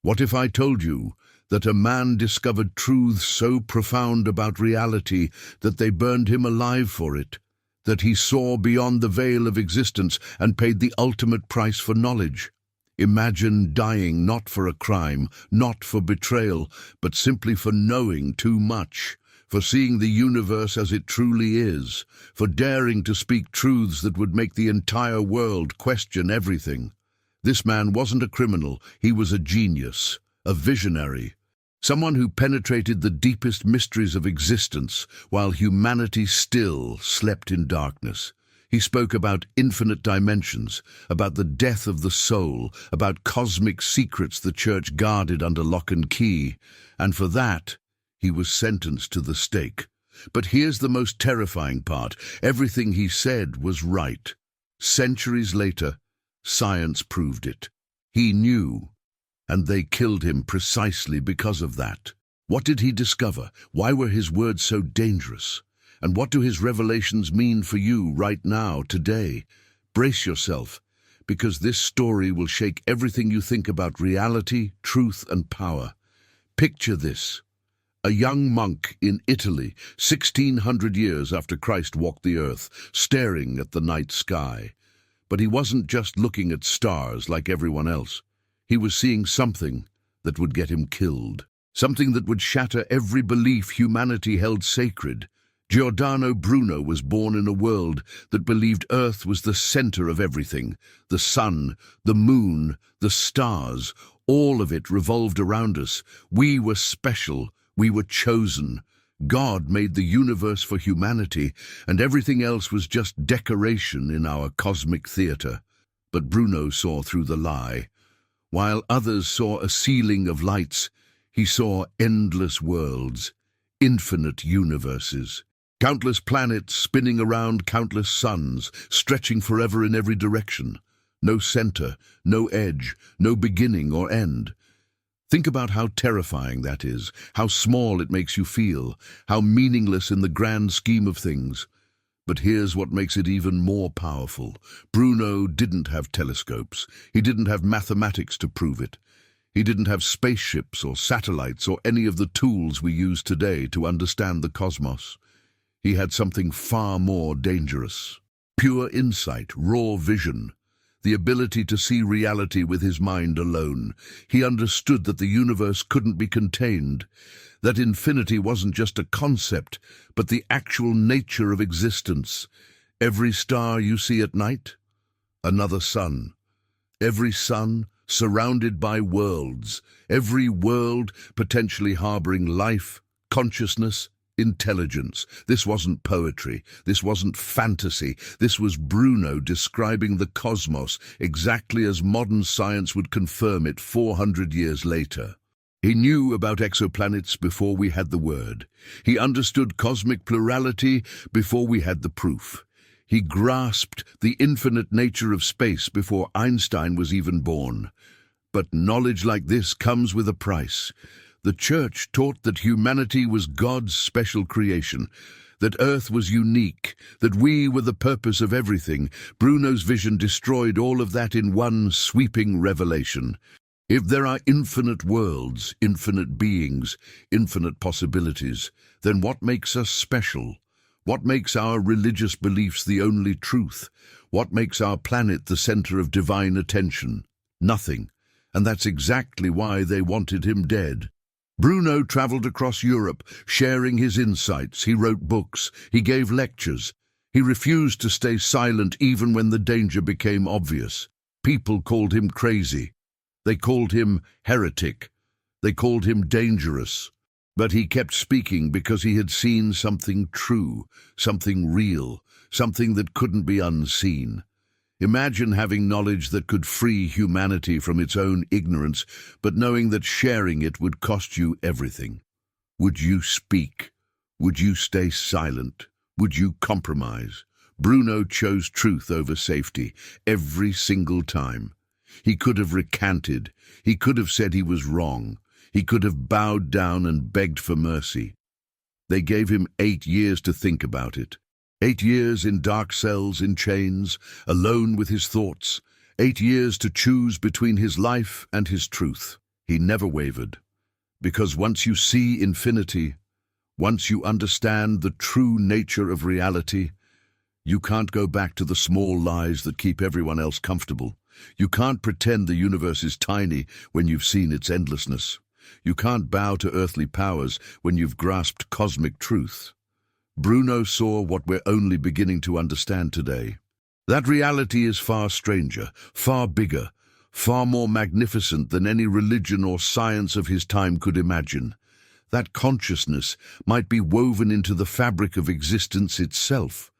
What if I told you that a man discovered truths so profound about reality that they burned him alive for it, that he saw beyond the veil of existence and paid the ultimate price for knowledge? Imagine dying not for a crime, not for betrayal, but simply for knowing too much, for seeing the universe as it truly is, for daring to speak truths that would make the entire world question everything. This man wasn't a criminal, he was a genius, a visionary, someone who penetrated the deepest mysteries of existence while humanity still slept in darkness. He spoke about infinite dimensions, about the death of the soul, about cosmic secrets the church guarded under lock and key, and for that, he was sentenced to the stake. But here's the most terrifying part. Everything he said was right. Centuries later, science proved it. He knew, and they killed him precisely because of that. What did he discover? Why were his words so dangerous? And what do his revelations mean for you right now, today? Brace yourself, because this story will shake everything you think about reality, truth, and power. Picture this. A young monk in Italy, 1600 years after Christ walked the earth, staring at the night sky. But he wasn't just looking at stars like everyone else. He was seeing something that would get him killed. Something that would shatter every belief humanity held sacred. Giordano Bruno was born in a world that believed Earth was the center of everything. The sun, the moon, the stars, all of it revolved around us. We were special. We were chosen. God made the universe for humanity, and everything else was just decoration in our cosmic theater. But Bruno saw through the lie. While others saw a ceiling of lights, he saw endless worlds, infinite universes. Countless planets spinning around countless suns, stretching forever in every direction. No center, no edge, no beginning or end. Think about how terrifying that is, how small it makes you feel, how meaningless in the grand scheme of things. But here's what makes it even more powerful. Bruno didn't have telescopes. He didn't have mathematics to prove it. He didn't have spaceships or satellites or any of the tools we use today to understand the cosmos. He had something far more dangerous. Pure insight, raw vision, the ability to see reality with his mind alone. He understood that the universe couldn't be contained, that infinity wasn't just a concept, but the actual nature of existence. Every star you see at night, another sun. Every sun surrounded by worlds, every world potentially harboring life, consciousness, intelligence. This wasn't poetry. This wasn't fantasy. This was Bruno describing the cosmos exactly as modern science would confirm it 400 years later. He knew about exoplanets before we had the word. He understood cosmic plurality before we had the proof. He grasped the infinite nature of space before Einstein was even born. But knowledge like this comes with a price. The Church taught that humanity was God's special creation, that Earth was unique, that we were the purpose of everything. Bruno's vision destroyed all of that in one sweeping revelation. If there are infinite worlds, infinite beings, infinite possibilities, then what makes us special? What makes our religious beliefs the only truth? What makes our planet the center of divine attention? Nothing. And that's exactly why they wanted him dead. Bruno traveled across Europe, sharing his insights. He wrote books. He gave lectures. He refused to stay silent even when the danger became obvious. People called him crazy. They called him heretic. They called him dangerous. But he kept speaking because he had seen something true, something real, something that couldn't be unseen. Imagine having knowledge that could free humanity from its own ignorance, but knowing that sharing it would cost you everything. Would you speak? Would you stay silent? Would you compromise? Bruno chose truth over safety every single time. He could have recanted. He could have said he was wrong. He could have bowed down and begged for mercy. They gave him 8 years to think about it. 8 years in dark cells, in chains, alone with his thoughts. 8 years to choose between his life and his truth. He never wavered, because once you see infinity, once you understand the true nature of reality, you can't go back to the small lies that keep everyone else comfortable. You can't pretend the universe is tiny when you've seen its endlessness. You can't bow to earthly powers when you've grasped cosmic truth. Bruno saw what we're only beginning to understand today. That reality is far stranger, far bigger, far more magnificent than any religion or science of his time could imagine. That consciousness might be woven into the fabric of existence itself.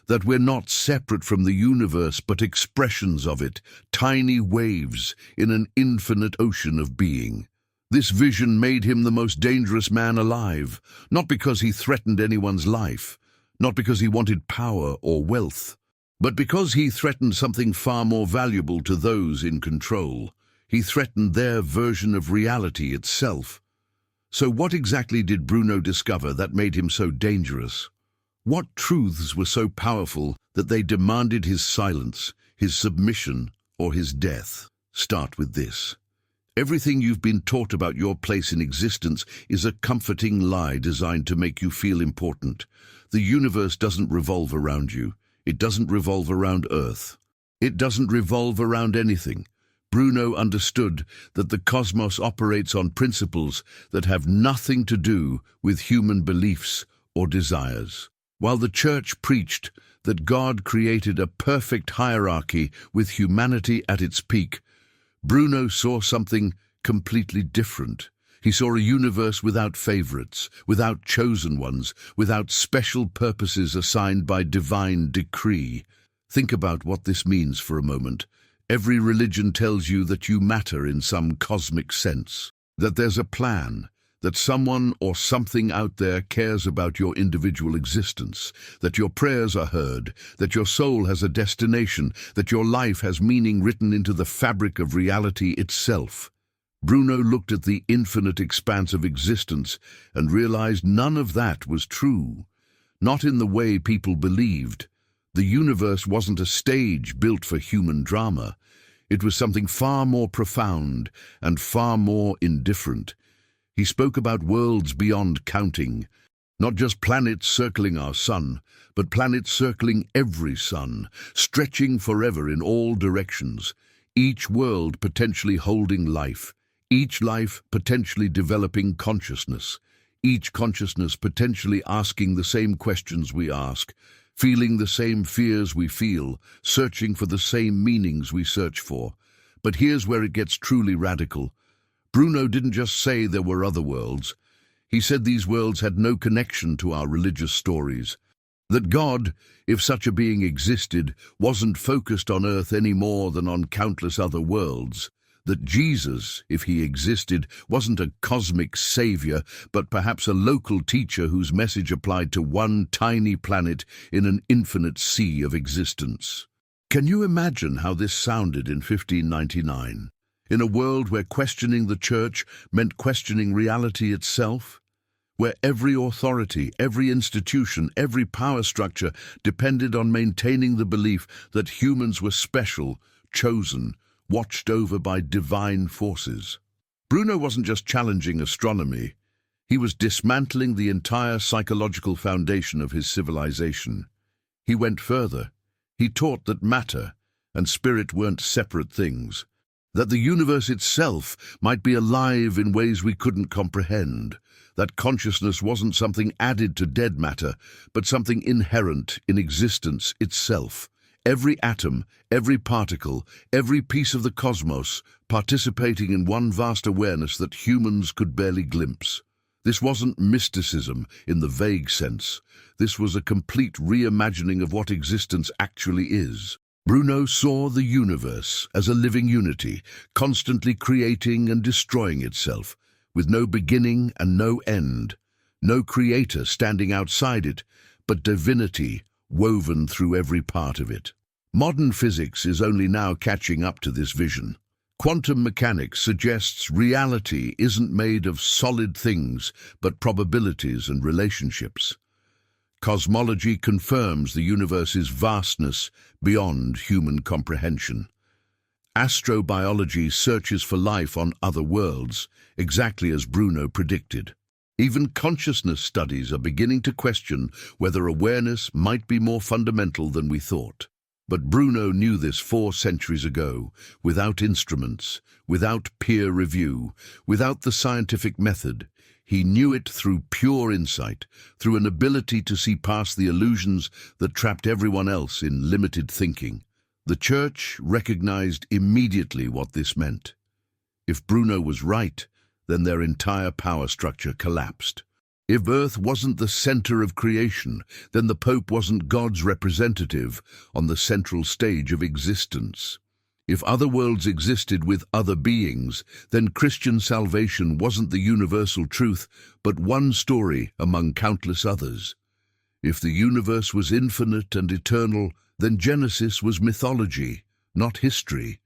That we're not separate from the universe but expressions of it, tiny waves in an infinite ocean of being. This vision made him the most dangerous man alive, not because he threatened anyone's life, not because he wanted power or wealth, but because he threatened something far more valuable to those in control. He threatened their version of reality itself. So what exactly did Bruno discover that made him so dangerous? What truths were so powerful that they demanded his silence, his submission, or his death? Start with this. Everything you've been taught about your place in existence is a comforting lie designed to make you feel important. The universe doesn't revolve around you. It doesn't revolve around Earth. It doesn't revolve around anything. Bruno understood that the cosmos operates on principles that have nothing to do with human beliefs or desires. While the church preached that God created a perfect hierarchy with humanity at its peak, Bruno saw something completely different. He saw a universe without favorites, without chosen ones, without special purposes assigned by divine decree. Think about what this means for a moment. Every religion tells you that you matter in some cosmic sense, that there's a plan, that someone or something out there cares about your individual existence, that your prayers are heard, that your soul has a destination, that your life has meaning written into the fabric of reality itself. Bruno looked at the infinite expanse of existence and realized none of that was true. Not in the way people believed. The universe wasn't a stage built for human drama. It was something far more profound and far more indifferent. He spoke about worlds beyond counting, not just planets circling our sun, but planets circling every sun, stretching forever in all directions, each world potentially holding life, each life potentially developing consciousness, each consciousness potentially asking the same questions we ask, feeling the same fears we feel, searching for the same meanings we search for. But here's where it gets truly radical. Bruno didn't just say there were other worlds. He said these worlds had no connection to our religious stories. That God, if such a being existed, wasn't focused on Earth any more than on countless other worlds. That Jesus, if he existed, wasn't a cosmic savior, but perhaps a local teacher whose message applied to one tiny planet in an infinite sea of existence. Can you imagine how this sounded in 1599? In a world where questioning the church meant questioning reality itself, where every authority, every institution, every power structure depended on maintaining the belief that humans were special, chosen, watched over by divine forces. Bruno wasn't just challenging astronomy, he was dismantling the entire psychological foundation of his civilization. He went further. He taught that matter and spirit weren't separate things, that the universe itself might be alive in ways we couldn't comprehend, that consciousness wasn't something added to dead matter, but something inherent in existence itself. Every atom, every particle, every piece of the cosmos participating in one vast awareness that humans could barely glimpse. This wasn't mysticism in the vague sense. This was a complete reimagining of what existence actually is. Bruno saw the universe as a living unity, constantly creating and destroying itself, with no beginning and no end, no creator standing outside it, but divinity woven through every part of it. Modern physics is only now catching up to this vision. Quantum mechanics suggests reality isn't made of solid things, but probabilities and relationships. Cosmology confirms the universe's vastness beyond human comprehension. Astrobiology searches for life on other worlds, exactly as Bruno predicted. Even consciousness studies are beginning to question whether awareness might be more fundamental than we thought. But Bruno knew this 4 centuries ago, without instruments, without peer review, without the scientific method. He knew it through pure insight, through an ability to see past the illusions that trapped everyone else in limited thinking. The Church recognized immediately what this meant. If Bruno was right, then their entire power structure collapsed. If Earth wasn't the center of creation, then the Pope wasn't God's representative on the central stage of existence. If other worlds existed with other beings, then Christian salvation wasn't the universal truth, but one story among countless others. If the universe was infinite and eternal, then Genesis was mythology, not history.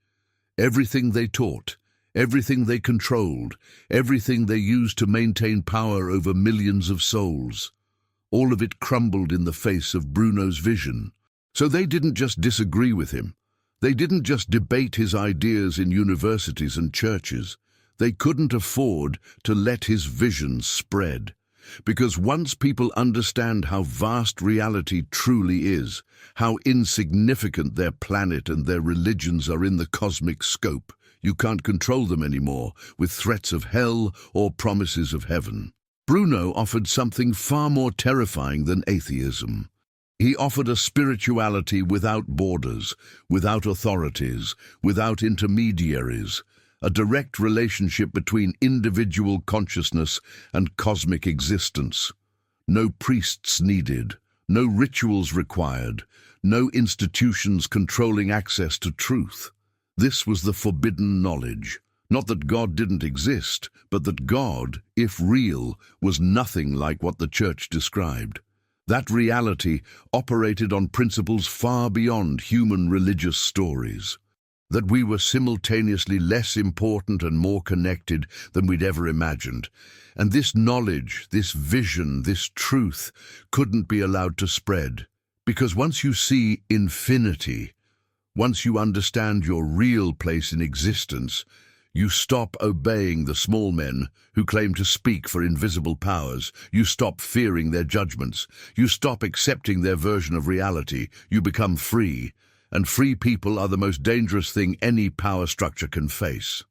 Everything they taught, everything they controlled, everything they used to maintain power over millions of souls, all of it crumbled in the face of Bruno's vision. So they didn't just disagree with him. They didn't just debate his ideas in universities and churches. They couldn't afford to let his vision spread. Because once people understand how vast reality truly is, how insignificant their planet and their religions are in the cosmic scope, you can't control them anymore with threats of hell or promises of heaven. Bruno offered something far more terrifying than atheism. He offered a spirituality without borders, without authorities, without intermediaries, a direct relationship between individual consciousness and cosmic existence. No priests needed, no rituals required, no institutions controlling access to truth. This was the forbidden knowledge. Not that God didn't exist, but that God, if real, was nothing like what the Church described. That reality operated on principles far beyond human religious stories. That we were simultaneously less important and more connected than we'd ever imagined. And this knowledge, this vision, this truth couldn't be allowed to spread. Because once you see infinity, once you understand your real place in existence, you stop obeying the small men who claim to speak for invisible powers. You stop fearing their judgments. You stop accepting their version of reality. You become free. And free people are the most dangerous thing any power structure can face.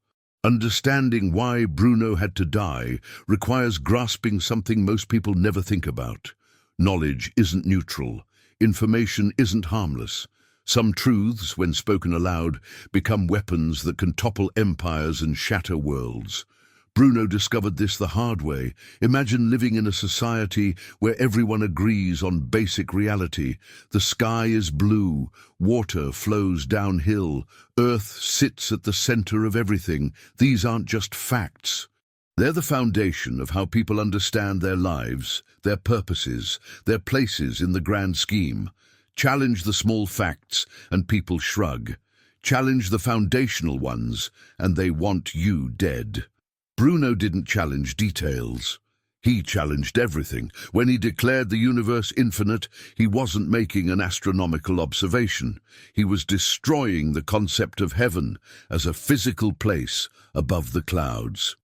Understanding why Bruno had to die requires grasping something most people never think about. Knowledge isn't neutral. Information isn't harmless. Some truths, when spoken aloud, become weapons that can topple empires and shatter worlds. Bruno discovered this the hard way. Imagine living in a society where everyone agrees on basic reality. The sky is blue, water flows downhill, Earth sits at the center of everything. These aren't just facts. They're the foundation of how people understand their lives, their purposes, their places in the grand scheme. Challenge the small facts, and people shrug. Challenge the foundational ones, and they want you dead. Bruno didn't challenge details. He challenged everything. When he declared the universe infinite, he wasn't making an astronomical observation. He was destroying the concept of heaven as a physical place above the clouds.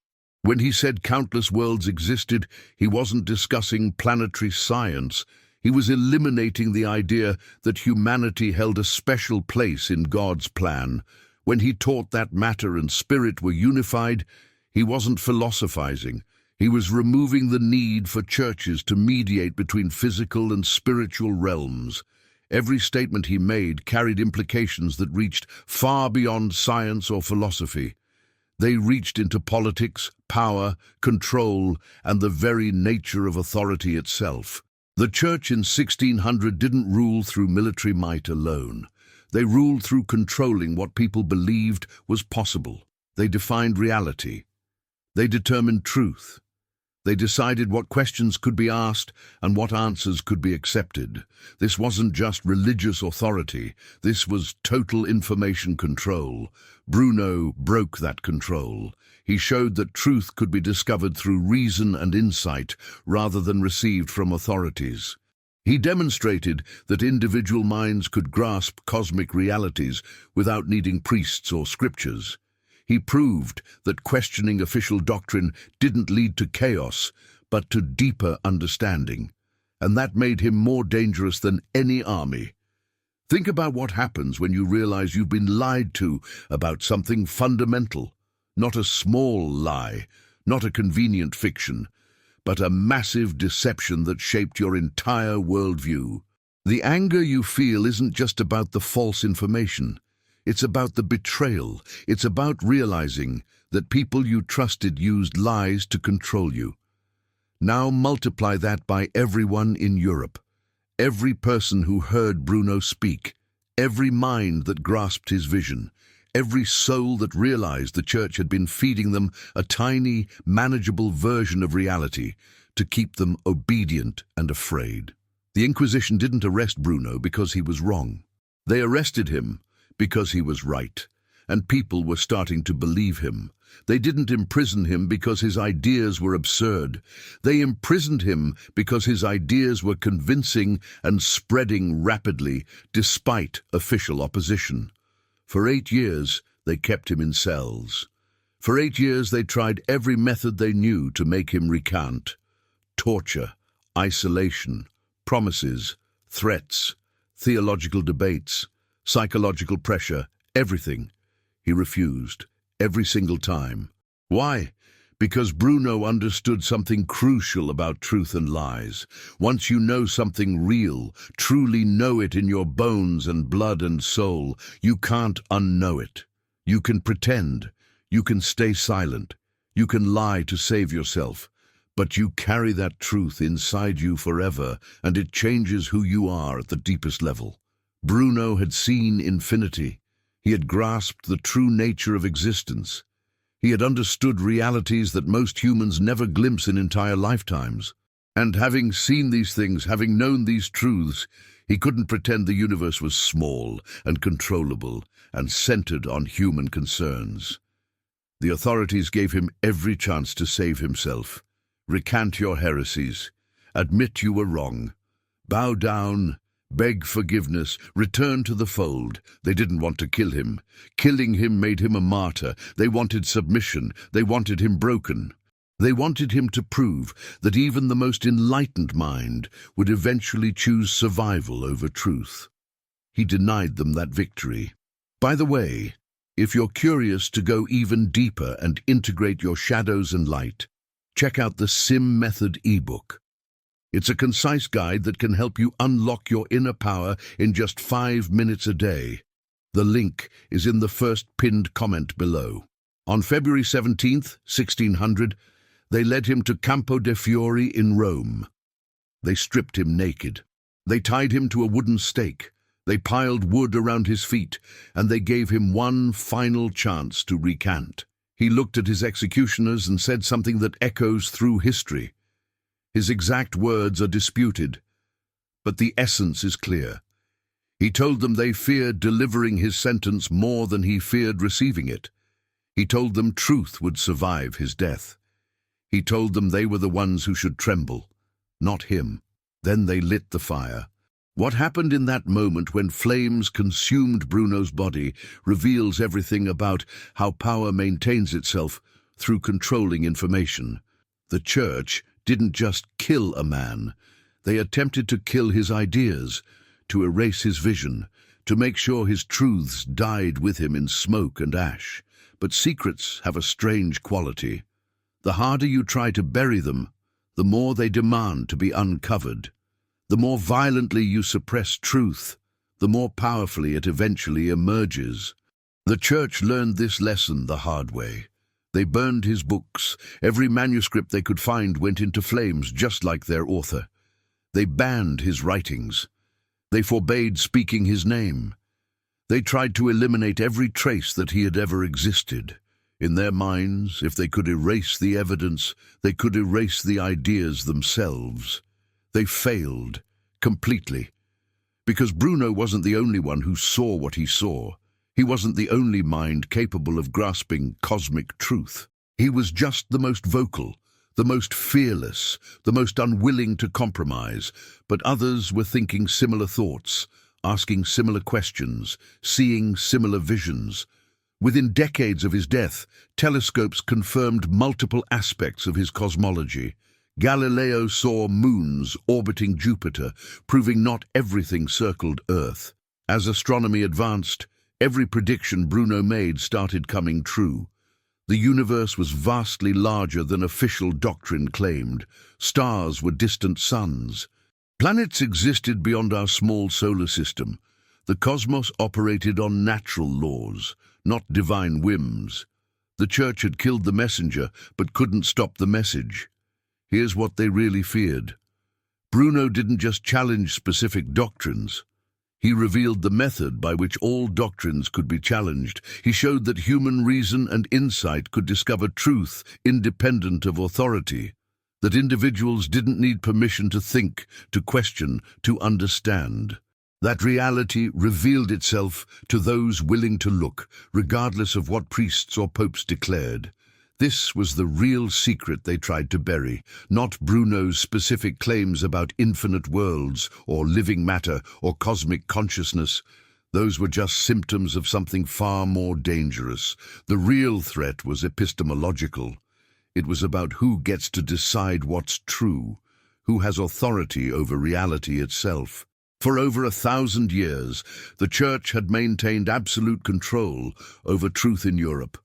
When he said countless worlds existed, he wasn't discussing planetary science. He was eliminating the idea that humanity held a special place in God's plan. When he taught that matter and spirit were unified, he wasn't philosophizing. He was removing the need for churches to mediate between physical and spiritual realms. Every statement he made carried implications that reached far beyond science or philosophy. They reached into politics, power, control, and the very nature of authority itself. The Church in 1600 didn't rule through military might alone. They ruled through controlling what people believed was possible. They defined reality. They determined truth. They decided what questions could be asked and what answers could be accepted. This wasn't just religious authority. This was total information control. Bruno broke that control. He showed that truth could be discovered through reason and insight rather than received from authorities. He demonstrated that individual minds could grasp cosmic realities without needing priests or scriptures. He proved that questioning official doctrine didn't lead to chaos, but to deeper understanding. And that made him more dangerous than any army. Think about what happens when you realize you've been lied to about something fundamental. Not a small lie, not a convenient fiction, but a massive deception that shaped your entire worldview. The anger you feel isn't just about the false information. It's about the betrayal. It's about realizing that people you trusted used lies to control you. Now multiply that by everyone in Europe. Every person who heard Bruno speak, every mind that grasped his vision, every soul that realized the church had been feeding them a tiny, manageable version of reality to keep them obedient and afraid. The Inquisition didn't arrest Bruno because he was wrong. They arrested him because he was right, and people were starting to believe him. They didn't imprison him because his ideas were absurd. They imprisoned him because his ideas were convincing and spreading rapidly, despite official opposition. For 8 years, they kept him in cells. For 8 years, they tried every method they knew to make him recant. Torture, isolation, promises, threats, theological debates, psychological pressure, everything. He refused, every single time. Why? Because Bruno understood something crucial about truth and lies. Once you know something real, truly know it in your bones and blood and soul, you can't unknow it. You can pretend, you can stay silent, you can lie to save yourself, but you carry that truth inside you forever, and it changes who you are at the deepest level. Bruno had seen infinity. He had grasped the true nature of existence. He had understood realities that most humans never glimpse in entire lifetimes. And having seen these things, having known these truths, he couldn't pretend the universe was small and controllable and centered on human concerns. The authorities gave him every chance to save himself. Recant your heresies. Admit you were wrong. Bow down. Beg forgiveness, return to the fold. They didn't want to kill him. Killing him made him a martyr. They wanted submission. They wanted him broken. They wanted him to prove that even the most enlightened mind would eventually choose survival over truth. He denied them that victory. By the way, if you're curious to go even deeper and integrate your shadows and light, check out the Sim Method ebook. It's a concise guide that can help you unlock your inner power in just 5 minutes a day. The link is in the first pinned comment below. On February 17th, 1600, they led him to Campo de' Fiori in Rome. They stripped him naked. They tied him to a wooden stake. They piled wood around his feet, and they gave him one final chance to recant. He looked at his executioners and said something that echoes through history. His exact words are disputed, but the essence is clear. He told them they feared delivering his sentence more than he feared receiving it. He told them truth would survive his death. He told them they were the ones who should tremble, not him. Then they lit the fire. What happened in that moment when flames consumed Bruno's body reveals everything about how power maintains itself through controlling information. The church didn't just kill a man. They attempted to kill his ideas, to erase his vision, to make sure his truths died with him in smoke and ash. But secrets have a strange quality. The harder you try to bury them, the more they demand to be uncovered. The more violently you suppress truth, the more powerfully it eventually emerges. The church learned this lesson the hard way. They burned his books. Every manuscript they could find went into flames, just like their author. They banned his writings. They forbade speaking his name. They tried to eliminate every trace that he had ever existed. In their minds, if they could erase the evidence, they could erase the ideas themselves. They failed, completely. Because Bruno wasn't the only one who saw what he saw. He wasn't the only mind capable of grasping cosmic truth. He was just the most vocal, the most fearless, the most unwilling to compromise, but others were thinking similar thoughts, asking similar questions, seeing similar visions. Within decades of his death, telescopes confirmed multiple aspects of his cosmology. Galileo saw moons orbiting Jupiter, proving not everything circled Earth. As astronomy advanced, every prediction Bruno made started coming true. The universe was vastly larger than official doctrine claimed. Stars were distant suns. Planets existed beyond our small solar system. The cosmos operated on natural laws, not divine whims. The church had killed the messenger, but couldn't stop the message. Here's what they really feared. Bruno didn't just challenge specific doctrines. He revealed the method by which all doctrines could be challenged. He showed that human reason and insight could discover truth independent of authority, that individuals didn't need permission to think, to question, to understand. That reality revealed itself to those willing to look, regardless of what priests or popes declared. This was the real secret they tried to bury, not Bruno's specific claims about infinite worlds or living matter or cosmic consciousness. Those were just symptoms of something far more dangerous. The real threat was epistemological. It was about who gets to decide what's true, who has authority over reality itself. For over 1,000 years, the Church had maintained absolute control over truth in Europe.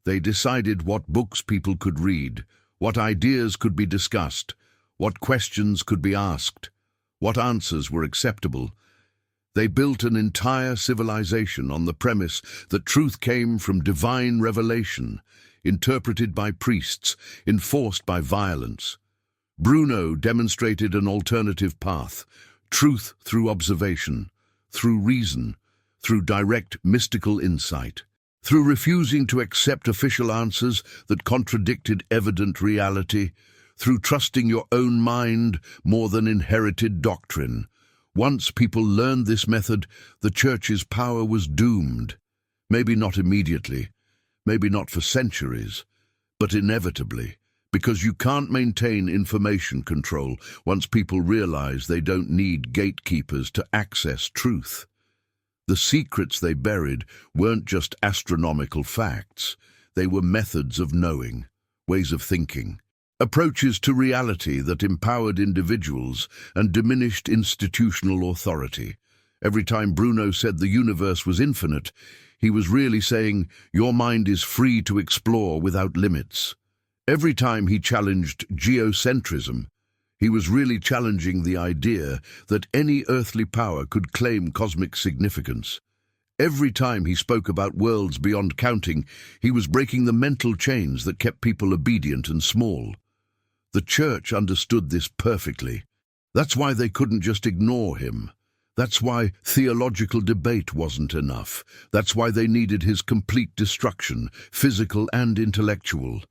They decided what books people could read, what ideas could be discussed, what questions could be asked, what answers were acceptable. They built an entire civilization on the premise that truth came from divine revelation, interpreted by priests, enforced by violence. Bruno demonstrated an alternative path, truth through observation, through reason, through direct mystical insight. Through refusing to accept official answers that contradicted evident reality, through trusting your own mind more than inherited doctrine. Once people learned this method, the Church's power was doomed. Maybe not immediately, maybe not for centuries, but inevitably, because you can't maintain information control once people realize they don't need gatekeepers to access truth. The secrets they buried weren't just astronomical facts. They were methods of knowing, ways of thinking, approaches to reality that empowered individuals and diminished institutional authority. Every time Bruno said the universe was infinite, he was really saying, your mind is free to explore without limits. Every time he challenged geocentrism, he was really challenging the idea that any earthly power could claim cosmic significance. Every time he spoke about worlds beyond counting, he was breaking the mental chains that kept people obedient and small. The Church understood this perfectly. That's why they couldn't just ignore him. That's why theological debate wasn't enough. That's why they needed his complete destruction, physical and intellectual.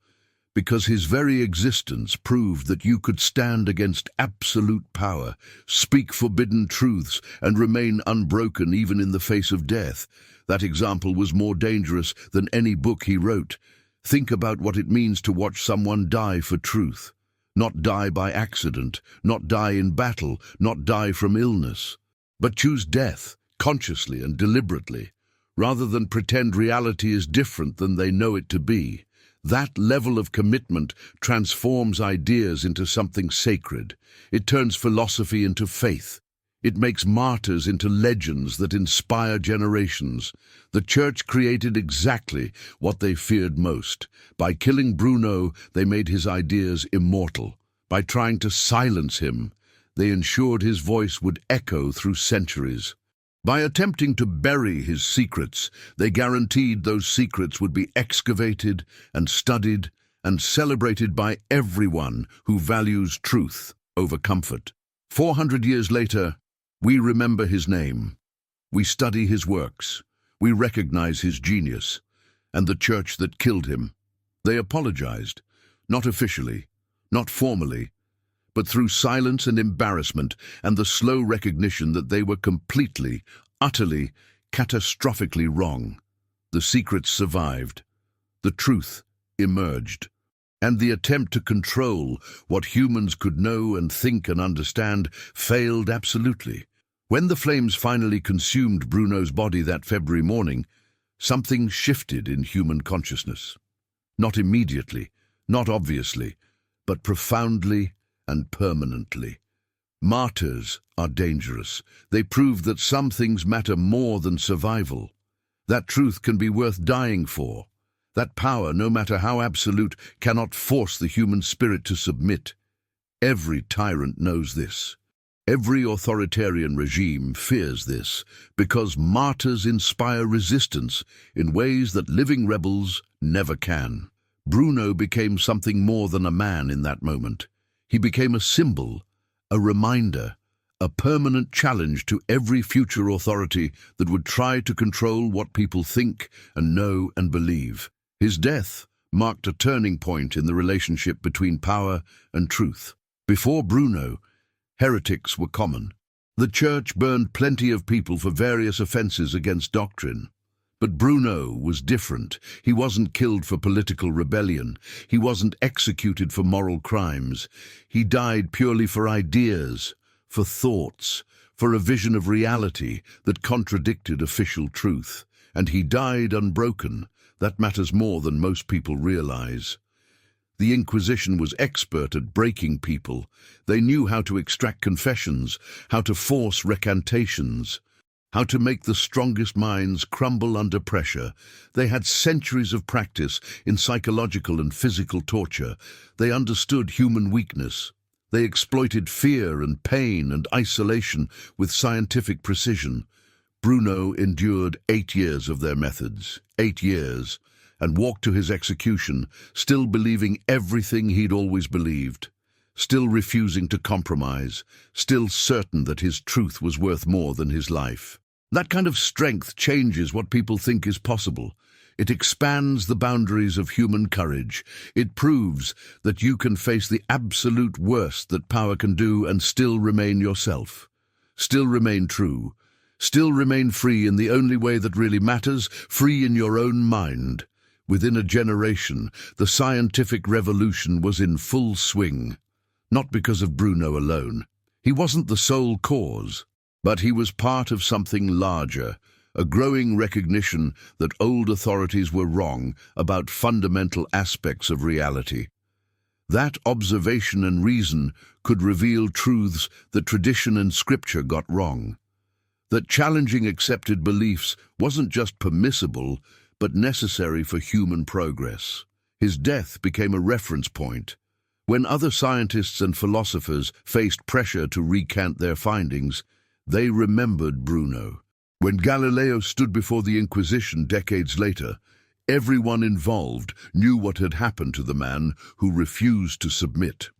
Because his very existence proved that you could stand against absolute power, speak forbidden truths, and remain unbroken even in the face of death. That example was more dangerous than any book he wrote. Think about what it means to watch someone die for truth. Not die by accident, not die in battle, not die from illness, but choose death, consciously and deliberately, rather than pretend reality is different than they know it to be. That level of commitment transforms ideas into something sacred. It turns philosophy into faith. It makes martyrs into legends that inspire generations. The Church created exactly what they feared most. By killing Bruno, they made his ideas immortal. By trying to silence him, they ensured his voice would echo through centuries. By attempting to bury his secrets, they guaranteed those secrets would be excavated and studied and celebrated by everyone who values truth over comfort. 400 years later, we remember his name. We study his works. We recognize his genius and the Church that killed him. They apologized, not officially, not formally, but through silence and embarrassment and the slow recognition that they were completely, utterly, catastrophically wrong. The secrets survived. The truth emerged. And the attempt to control what humans could know and think and understand failed absolutely. When the flames finally consumed Bruno's body that February morning, something shifted in human consciousness. Not immediately, not obviously, but profoundly and permanently. Martyrs are dangerous. They prove that some things matter more than survival. That truth can be worth dying for. That power, no matter how absolute, cannot force the human spirit to submit. Every tyrant knows this. Every authoritarian regime fears this, because martyrs inspire resistance in ways that living rebels never can. Bruno became something more than a man in that moment. He became a symbol, a reminder, a permanent challenge to every future authority that would try to control what people think and know and believe. His death marked a turning point in the relationship between power and truth. Before Bruno, heretics were common. The church burned plenty of people for various offenses against doctrine. But Bruno was different. He wasn't killed for political rebellion. He wasn't executed for moral crimes. He died purely for ideas, for thoughts, for a vision of reality that contradicted official truth. And he died unbroken. That matters more than most people realize. The Inquisition was expert at breaking people. They knew how to extract confessions, how to force recantations, how to make the strongest minds crumble under pressure. They had centuries of practice in psychological and physical torture. They understood human weakness. They exploited fear and pain and isolation with scientific precision. Bruno endured 8 years of their methods, 8 years, and walked to his execution, still believing everything he'd always believed, still refusing to compromise, still certain that his truth was worth more than his life. That kind of strength changes what people think is possible. It expands the boundaries of human courage. It proves that you can face the absolute worst that power can do and still remain yourself, still remain true, still remain free in the only way that really matters, free in your own mind. Within a generation, the scientific revolution was in full swing. Not because of Bruno alone. He wasn't the sole cause, but he was part of something larger, a growing recognition that old authorities were wrong about fundamental aspects of reality. That observation and reason could reveal truths that tradition and scripture got wrong. That challenging accepted beliefs wasn't just permissible, but necessary for human progress. His death became a reference point. When other scientists and philosophers faced pressure to recant their findings, they remembered Bruno. When Galileo stood before the Inquisition decades later, everyone involved knew what had happened to the man who refused to submit.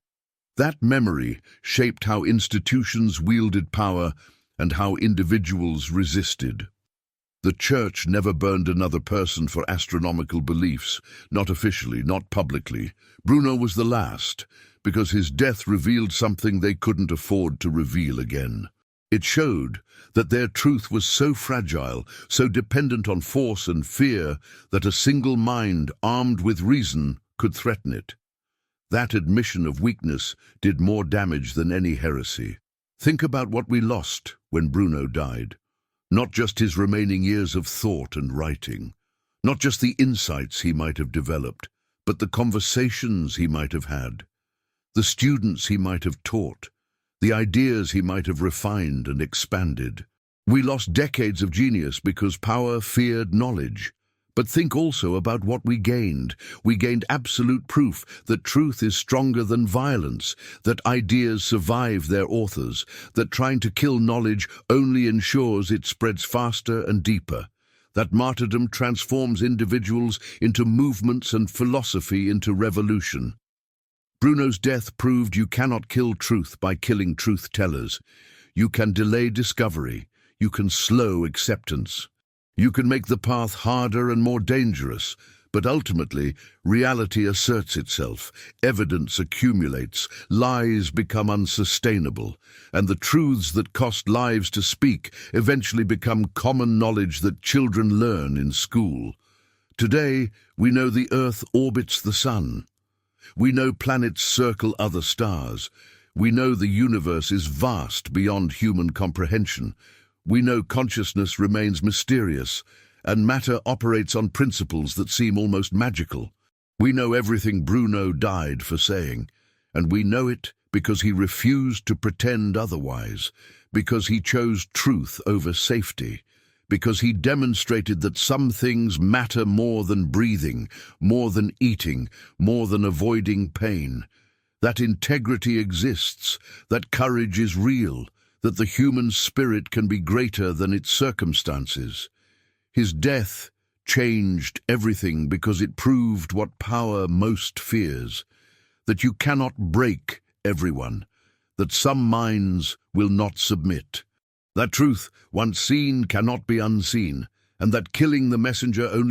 That memory shaped how institutions wielded power and how individuals resisted. The church never burned another person for astronomical beliefs, not officially, not publicly. Bruno was the last, because his death revealed something they couldn't afford to reveal again. It showed that their truth was so fragile, so dependent on force and fear, that a single mind armed with reason could threaten it. That admission of weakness did more damage than any heresy. Think about what we lost when Bruno died. Not just his remaining years of thought and writing, not just the insights he might have developed, but the conversations he might have had, the students he might have taught, the ideas he might have refined and expanded. We lost decades of genius because power feared knowledge. But think also about what we gained. We gained absolute proof that truth is stronger than violence, that ideas survive their authors, that trying to kill knowledge only ensures it spreads faster and deeper, that martyrdom transforms individuals into movements and philosophy into revolution. Bruno's death proved you cannot kill truth by killing truth-tellers. You can delay discovery. You can slow acceptance. You can make the path harder and more dangerous, but ultimately, reality asserts itself, evidence accumulates, lies become unsustainable, and the truths that cost lives to speak eventually become common knowledge that children learn in school. Today, we know the Earth orbits the Sun. We know planets circle other stars. We know the universe is vast beyond human comprehension. We know consciousness remains mysterious, and matter operates on principles that seem almost magical. We know everything Bruno died for saying, and we know it because he refused to pretend otherwise, because he chose truth over safety, because he demonstrated that some things matter more than breathing, more than eating, more than avoiding pain, that integrity exists, that courage is real, that the human spirit can be greater than its circumstances. His death changed everything because it proved what power most fears, that you cannot break everyone, that some minds will not submit, that truth, once seen, cannot be unseen, and that killing the messenger only